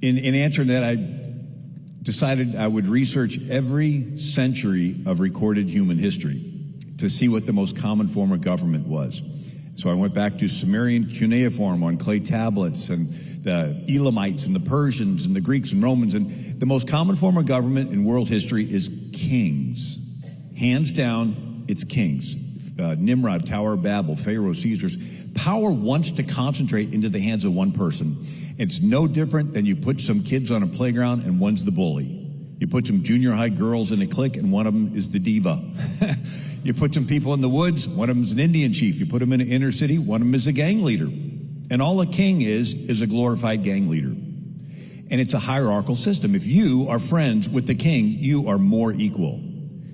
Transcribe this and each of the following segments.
In answer to that, I decided I would research every century of recorded human history to see what the most common form of government was. So I went back to Sumerian cuneiform on clay tablets, and the Elamites and the Persians and the Greeks and Romans, and the most common form of government in world history is kings. Hands down, it's kings. Nimrod, Tower of Babel, Pharaoh, Caesars. Power wants to concentrate into the hands of one person. It's no different than you put some kids on a playground and one's the bully. You put some junior high girls in a clique and one of them is the diva. You put some people in the woods, one of them is an Indian chief. You put them in an inner city, one of them is a gang leader. And all a king is a glorified gang leader. And it's a hierarchical system. If you are friends with the king, you are more equal.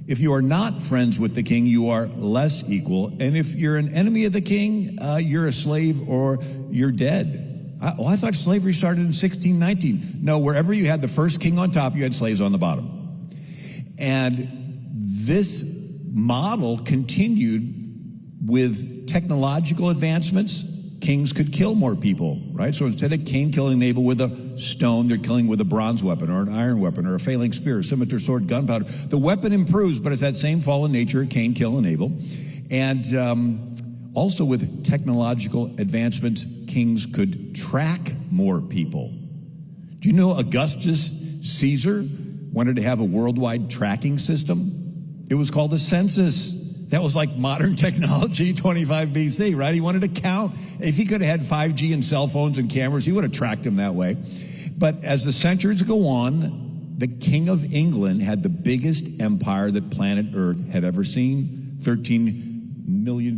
If you are not friends with the king, you are less equal. And if you're an enemy of the king, you're a slave or you're dead. I thought slavery started in 1619. No, wherever you had the first king on top, you had slaves on the bottom. And this model continued with technological advancements. Kings could kill more people, right? So instead of Cain killing Abel with a stone, they're killing with a bronze weapon or an iron weapon or a failing spear, scimitar, sword, gunpowder. The weapon improves, but it's that same fallen nature, Cain killing Abel. And also with technological advancements, kings could track more people. Do you know Augustus Caesar wanted to have a worldwide tracking system? It was called a census. That was like modern technology, 25 BC, right? He wanted to count. If he could have had 5G and cell phones and cameras, he would have tracked him that way. But as the centuries go on, the King of England had the biggest empire that planet Earth had ever seen. 13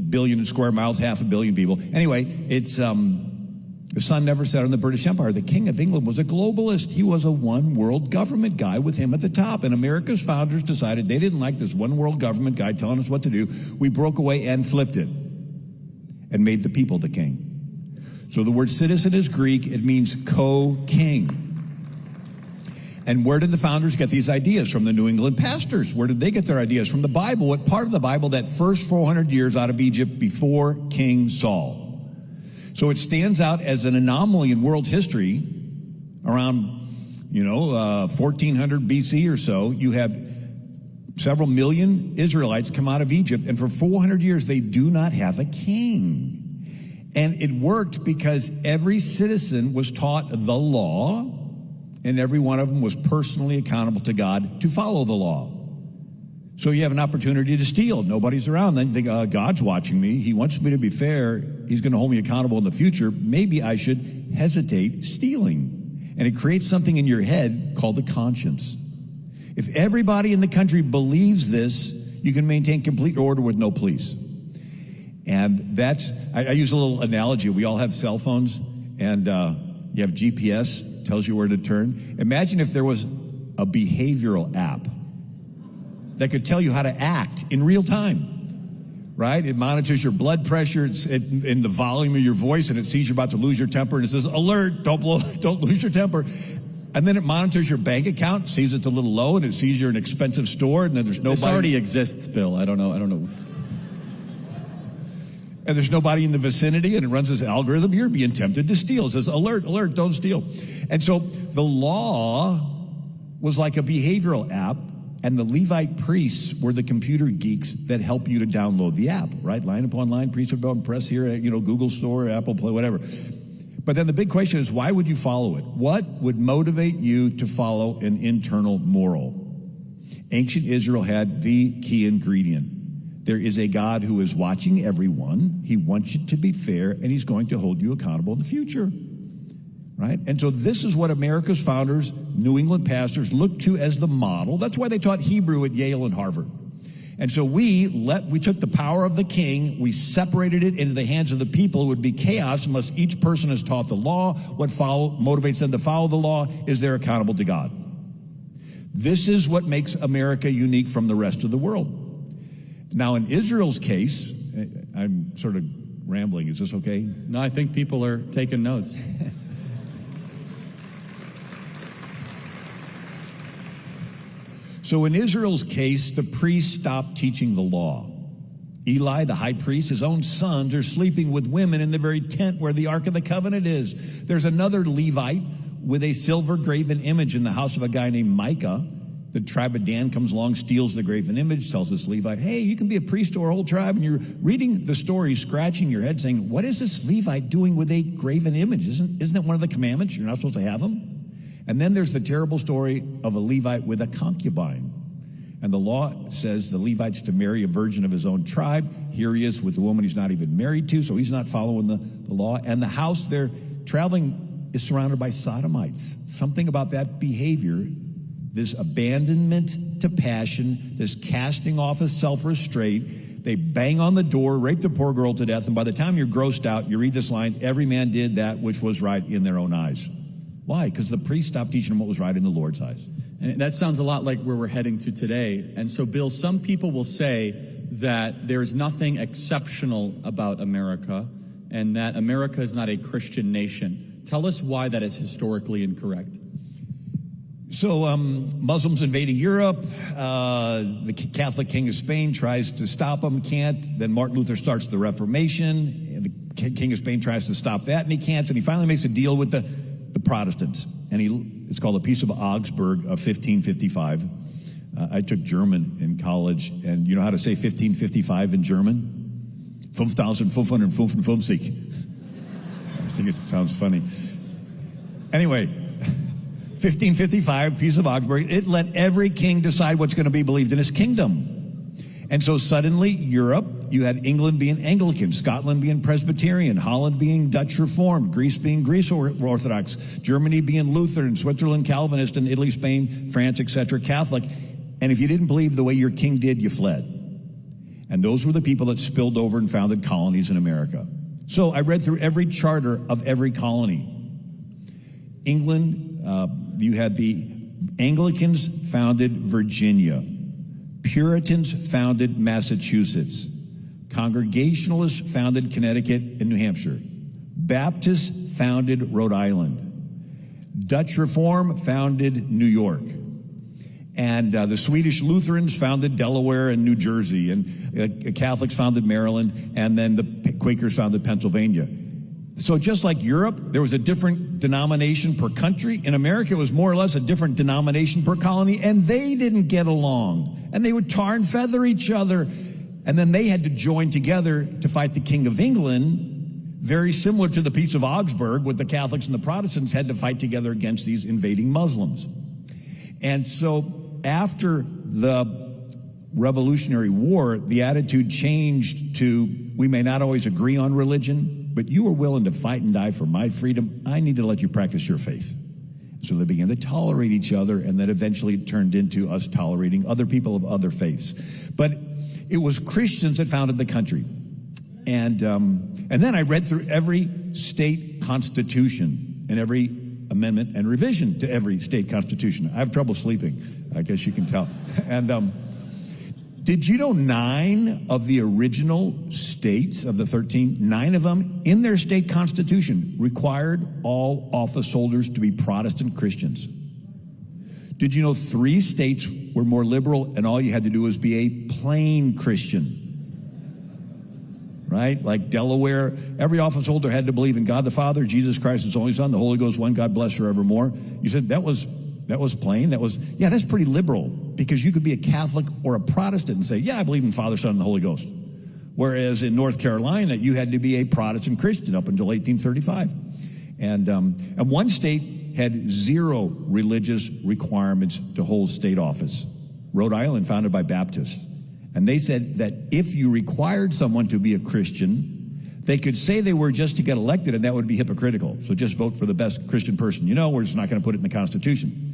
billion square miles, 500 million people. Anyway, it's the sun never set on the British Empire. The King of England was a globalist. He was a one world government guy with him at the top. And America's founders decided they didn't like this one world government guy telling us what to do. We broke away and flipped it and made the people the king. So the word citizen is Greek. It means co-king. And where did the founders get these ideas? From the New England pastors. Where did they get their ideas? From the Bible. What part of the Bible? That first 400 years out of Egypt before King Saul. So it stands out as an anomaly in world history. Around, 1400 BC or so, you have several million Israelites come out of Egypt, and for 400 years they do not have a king. And it worked because every citizen was taught the law, and every one of them was personally accountable to God to follow the law. So you have an opportunity to steal. Nobody's around. Then you think, God's watching me. He wants me to be fair. He's going to hold me accountable in the future. Maybe I should hesitate stealing. And it creates something in your head called the conscience. If everybody in the country believes this, you can maintain complete order with no police. And that's, I use a little analogy. We all have cell phones, and you have GPS, tells you where to turn. Imagine if there was a behavioral app that could tell you how to act in real time, right? It monitors your blood pressure in the volume of your voice, and it sees you're about to lose your temper, and it says, alert, don't lose your temper. And then it monitors your bank account, sees it's a little low, and it sees you're in an expensive store, and then there's nobody. This already exists, Bill. I don't know. And there's nobody in the vicinity, and it runs this algorithm. You're being tempted to steal. It says, alert, alert, don't steal. And so the law was like a behavioral app, and the Levite priests were the computer geeks that help you to download the app, right? Line upon line, precept upon press here, Google Store, Apple Play, whatever. But then the big question is, why would you follow it? What would motivate you to follow an internal moral? Ancient Israel had the key ingredient. There is a God who is watching everyone. He wants you to be fair, and he's going to hold you accountable in the future. Right? And so this is what America's founders, New England pastors, looked to as the model. That's why they taught Hebrew at Yale and Harvard. And so we took the power of the king, we separated it into the hands of the people. It would be chaos unless each person is taught the law. What motivates them to follow the law is they're accountable to God. This is what makes America unique from the rest of the world. Now, in Israel's case, I'm sort of rambling. Is this okay? No, I think people are taking notes. So in Israel's case, the priests stopped teaching the law. Eli, the high priest, his own sons are sleeping with women in the very tent where the Ark of the Covenant is. There's another Levite with a silver graven image in the house of a guy named Micah. The tribe of Dan comes along, steals the graven image, tells this Levite, hey, you can be a priest to our whole tribe. And you're reading the story, scratching your head, saying, what is this Levite doing with a graven image? Isn't it one of the commandments? You're not supposed to have them? And then there's the terrible story of a Levite with a concubine. And the law says the Levite's to marry a virgin of his own tribe. Here he is with a woman he's not even married to, so he's not following the law. And the house they're traveling is surrounded by sodomites. Something about that behavior, this abandonment to passion, this casting off of self-restraint. They bang on the door, rape the poor girl to death, and by the time you're grossed out, you read this line, every man did that which was right in their own eyes. Why? Because the priest stopped teaching them what was right in the Lord's eyes. And that sounds a lot like where we're heading to today. And so, Bill, some people will say that there's nothing exceptional about America and that America is not a Christian nation. Tell us why that is historically incorrect. So Muslims invading Europe, the Catholic King of Spain tries to stop them, can't. Then Martin Luther starts the Reformation. The King of Spain tries to stop that, and he can't. And he finally makes a deal with the Protestants. And it's called the Peace of Augsburg of 1555. I took German in college, and you know how to say 1555 in German? 5555. I think it sounds funny. Anyway, 1555, Peace of Augsburg, it let every king decide what's going to be believed in his kingdom. And so suddenly, Europe, you had England being Anglican, Scotland being Presbyterian, Holland being Dutch Reformed, Greece being Greece Orthodox, Germany being Lutheran, Switzerland Calvinist, and Italy, Spain, France, etc., Catholic. And if you didn't believe the way your king did, you fled. And those were the people that spilled over and founded colonies in America. So I read through every charter of every colony. England, you had the Anglicans founded Virginia. Puritans founded Massachusetts. Congregationalists founded Connecticut and New Hampshire. Baptists founded Rhode Island. Dutch Reform founded New York. And the Swedish Lutherans founded Delaware and New Jersey. And Catholics founded Maryland. And then the Quakers founded Pennsylvania. So just like Europe, there was a different denomination per country. In America, it was more or less a different denomination per colony, and they didn't get along. And they would tar and feather each other. And then they had to join together to fight the King of England, very similar to the Peace of Augsburg, where the Catholics and the Protestants had to fight together against these invading Muslims. And so after the Revolutionary War, the attitude changed to, we may not always agree on religion, but you are willing to fight and die for my freedom. I need to let you practice your faith. So they began to tolerate each other, and then eventually it turned into us tolerating other people of other faiths. But it was Christians that founded the country. And then I read through every state constitution and every amendment and revision to every state constitution. I have trouble sleeping, I guess you can tell. And did you know 9 of the original states of the 13, 9 of them in their state constitution required all office holders to be Protestant Christians? Did you know 3 states were more liberal and all you had to do was be a plain Christian? Right? Like Delaware, every office holder had to believe in God the Father, Jesus Christ, His only Son, the Holy Ghost, one God bless forevermore. You said that was plain. Yeah, that's pretty liberal, because you could be a Catholic or a Protestant and say, yeah, I believe in Father, Son, and the Holy Ghost. Whereas in North Carolina, you had to be a Protestant Christian up until 1835. And one state had 0 religious requirements to hold state office. Rhode Island, founded by Baptists. And they said that if you required someone to be a Christian, they could say they were just to get elected, and that would be hypocritical. So just vote for the best Christian person you know. We're just not going to put it in the Constitution.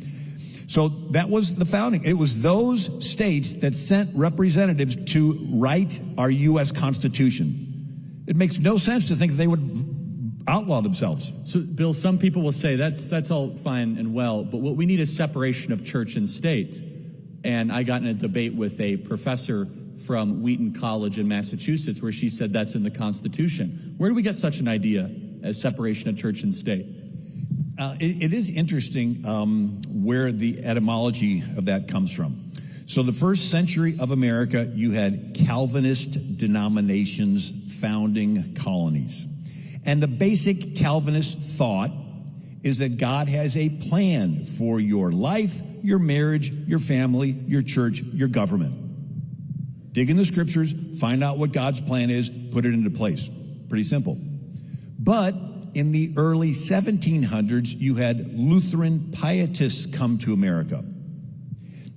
So that was the founding. It was those states that sent representatives to write our U.S. Constitution. It makes no sense to think that they would outlaw themselves. So, Bill, some people will say that's all fine and well, but what we need is separation of church and state. And I got in a debate with a professor from Wheaton College in Massachusetts where she said that's in the Constitution. Where do we get such an idea as separation of church and state? It is interesting where the etymology of that comes from. So the first century of America, you had Calvinist denominations founding colonies. And the basic Calvinist thought is that God has a plan for your life, your marriage, your family, your church, your government. Dig in the scriptures, find out what God's plan is, put it into place. Pretty simple. But in the early 1700s, you had Lutheran pietists come to America.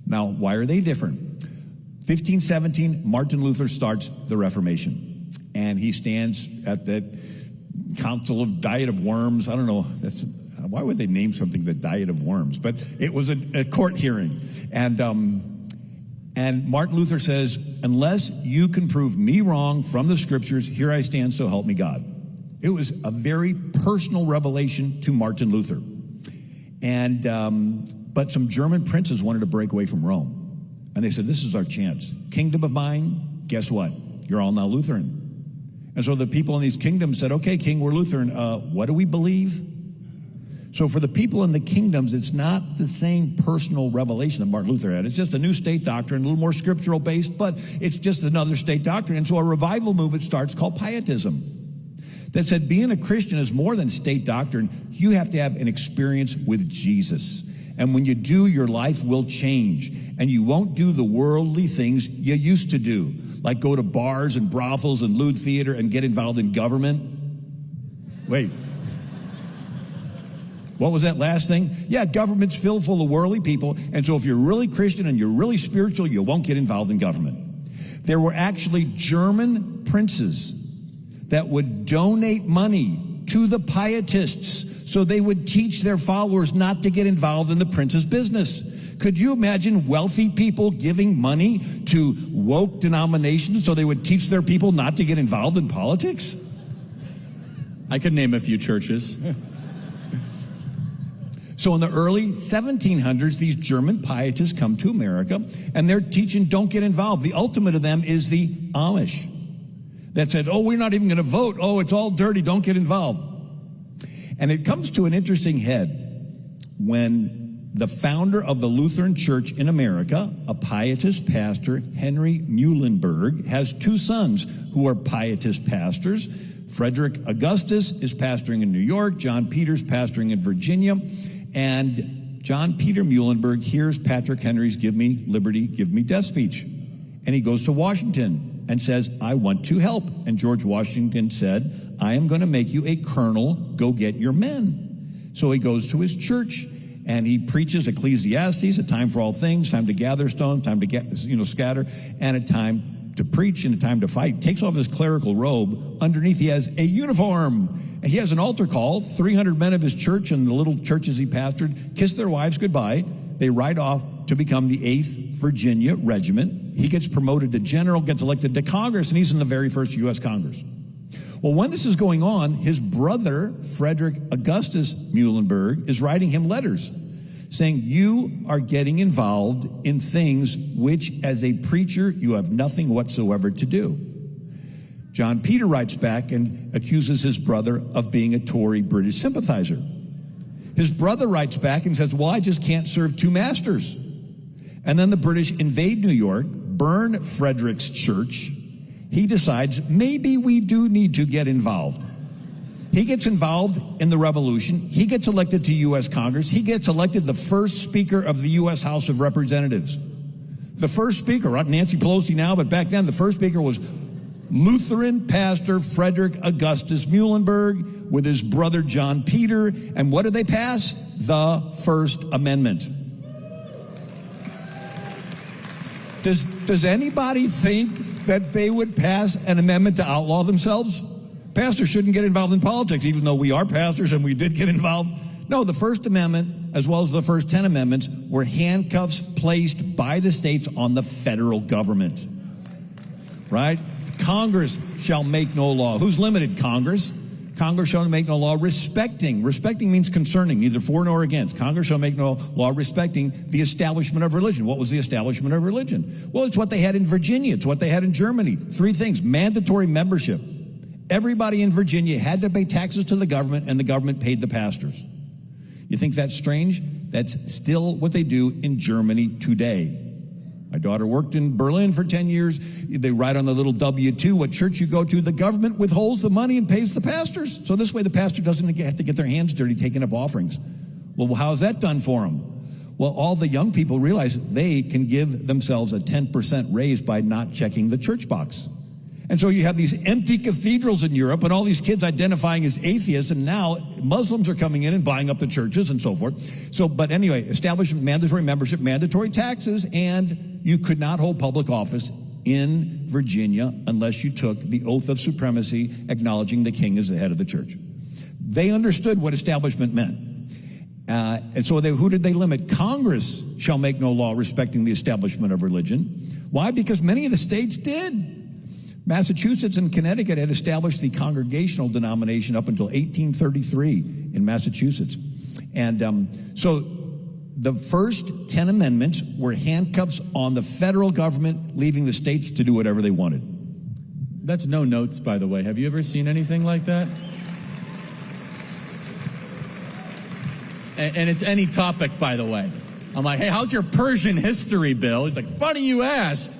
Now, why are they different? 1517, Martin Luther starts the Reformation, and he stands at the Council of Diet of Worms. I don't know, why would they name something the Diet of Worms? But it was a court hearing, and Martin Luther says, unless you can prove me wrong from the scriptures, here I stand, so help me God. It was a very personal revelation to Martin Luther. But some German princes wanted to break away from Rome. And they said, this is our chance. Kingdom of mine, guess what? You're all now Lutheran. And so the people in these kingdoms said, okay, king, we're Lutheran. What do we believe? So for the people in the kingdoms, it's not the same personal revelation that Martin Luther had. It's just a new state doctrine, a little more scriptural based, but it's just another state doctrine. And so a revival movement starts called Pietism that said being a Christian is more than state doctrine. You have to have an experience with Jesus. And when you do, your life will change. And you won't do the worldly things you used to do, like go to bars and brothels and lewd theater and get involved in government. Wait. What was that last thing? Yeah, government's filled full of worldly people. And so if you're really Christian and you're really spiritual, you won't get involved in government. There were actually German princes that would donate money to the pietists so they would teach their followers not to get involved in the prince's business. Could you imagine wealthy people giving money to woke denominations so they would teach their people not to get involved in politics? I could name a few churches. So in the early 1700s, these German pietists come to America, and they're teaching don't get involved. The ultimate of them is the Amish that said, oh, we're not even going to vote. Oh, it's all dirty. Don't get involved. And it comes to an interesting head when the founder of the Lutheran Church in America, a pietist pastor, Henry Muhlenberg, has two sons who are pietist pastors. Frederick Augustus is pastoring in New York. John Peter's pastoring in Virginia. And John Peter Muhlenberg hears Patrick Henry's give me liberty, give me death speech. And he goes to Washington and says, I want to help. And George Washington said, I am going to make you a colonel. Go get your men. So he goes to his church and he preaches Ecclesiastes, a time for all things, time to gather stones, time to scatter, and a time to preach and a time to fight. Takes off his clerical robe. Underneath he has a uniform. And he has an altar call. 300 men of his church and the little churches he pastored kiss their wives goodbye. They ride off to become the 8th Virginia Regiment. He gets promoted to general, gets elected to Congress, and he's in the very first U.S. Congress. Well, when this is going on, his brother, Frederick Augustus Muhlenberg, is writing him letters saying, you are getting involved in things which, as a preacher, you have nothing whatsoever to do. John Peter writes back and accuses his brother of being a Tory British sympathizer. His brother writes back and says, well, I just can't serve two masters. And then the British invade New York, burn Frederick's church. He decides maybe we do need to get involved. He gets involved in the revolution. He gets elected to U.S. Congress. He gets elected the first Speaker of the U.S. House of Representatives. The first Speaker, not Nancy Pelosi now, but back then the first Speaker was Lutheran pastor Frederick Augustus Muhlenberg with his brother John Peter. And what did they pass? The First Amendment. Does anybody think that they would pass an amendment to outlaw themselves? Pastors shouldn't get involved in politics, even though we are pastors and we did get involved. No, the First Amendment, as well as the first 10 amendments, were handcuffs placed by the states on the federal government. Right? Congress shall make no law. Who's limited? Congress. Congress shall make no law respecting. Respecting means concerning, neither for nor against. Congress shall make no law respecting the establishment of religion. What was the establishment of religion? Well, it's what they had in Virginia. It's what they had in Germany. Three things. Mandatory membership. Everybody in Virginia had to pay taxes to the government, and the government paid the pastors. You think that's strange? That's still what they do in Germany today. My daughter worked in Berlin for 10 years. They write on the little W-2 what church you go to. The government withholds the money and pays the pastors. So this way the pastor doesn't have to get their hands dirty taking up offerings. Well, how is that done for them? Well, all the young people realize they can give themselves a 10% raise by not checking the church box. And so you have these empty cathedrals in Europe and all these kids identifying as atheists, and now Muslims are coming in and buying up the churches and so forth. So, but anyway, establishment, mandatory membership, mandatory taxes, and you could not hold public office in Virginia unless you took the oath of supremacy, acknowledging the king as the head of the church. They understood what establishment meant. And so who did they limit? Congress shall make no law respecting the establishment of religion. Why? Because many of the states did. Massachusetts and Connecticut had established the congregational denomination up until 1833 in Massachusetts. And so the first 10 amendments were handcuffs on the federal government, leaving the states to do whatever they wanted. That's no notes, by the way. Have you ever seen anything like that? And it's any topic, by the way. I'm like, hey, how's your Persian history, Bill? He's like, funny you asked.